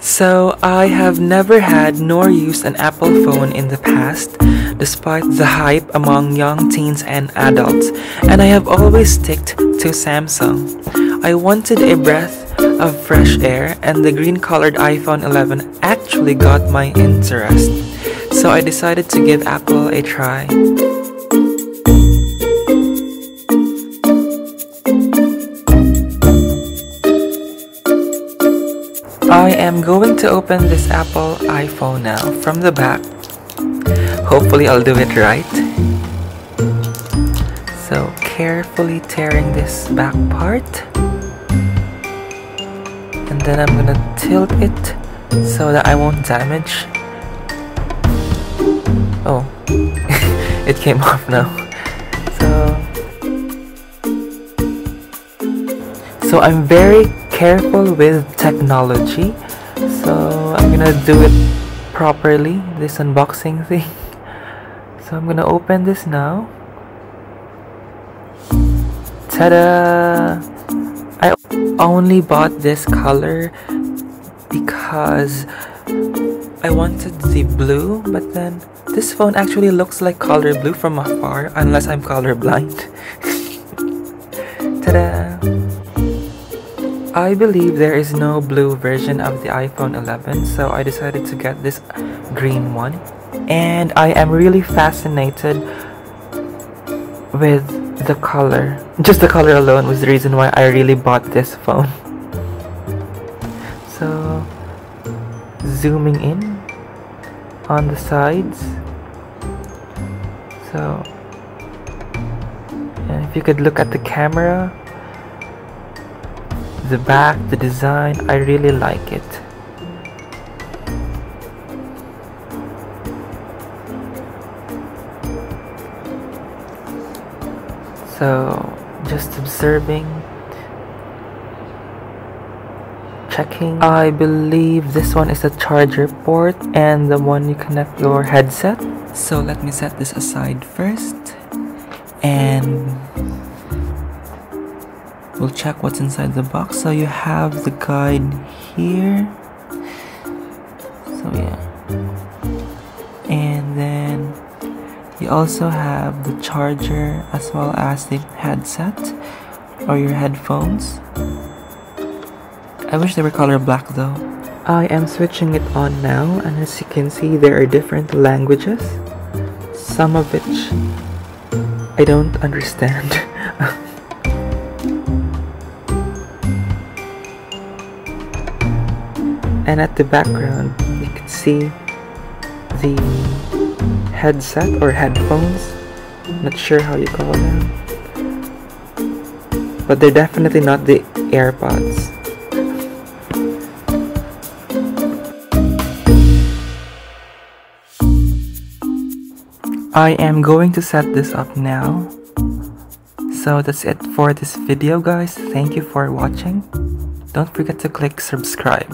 So, I have never had nor used an Apple phone in the past, despite the hype among young teens and adults, and I have always sticked to Samsung. I wanted a breath of fresh air, and the green-colored iPhone 11 actually got my interest, so I decided to give Apple a try. I am going to open this Apple iPhone now from the back. Hopefully I'll do it right. So carefully tearing this back part. And then I'm gonna tilt it so that I won't damage. Oh, it came off now. So I'm very careful with technology, so I'm gonna do it properly, this unboxing thing. So I'm gonna open this now. Ta-da! I only bought this color because I wanted the blue, but then this phone actually looks like color blue from afar, unless I'm colorblind. Ta-da! I believe there is no blue version of the iPhone 11, so I decided to get this green one. And I am really fascinated with the color. Just the color alone was the reason why I really bought this phone. So, zooming in on the sides. So, and if you could look at the camera, the back, the design, I really like it. So, just observing, checking. I believe this one is a charger port and the one you connect your headset. So let me set this aside first, and we'll check what's inside the box. So you have the guide here. So yeah. And then you also have the charger as well as the headset or your headphones. I wish they were color black though. I am switching it on now, and as you can see there are different languages, some of which I don't understand. And at the background, you can see the headset or headphones. Not sure how you call them, but they're definitely not the AirPods. I am going to set this up now. So that's it for this video, guys. Thank you for watching. Don't forget to click subscribe.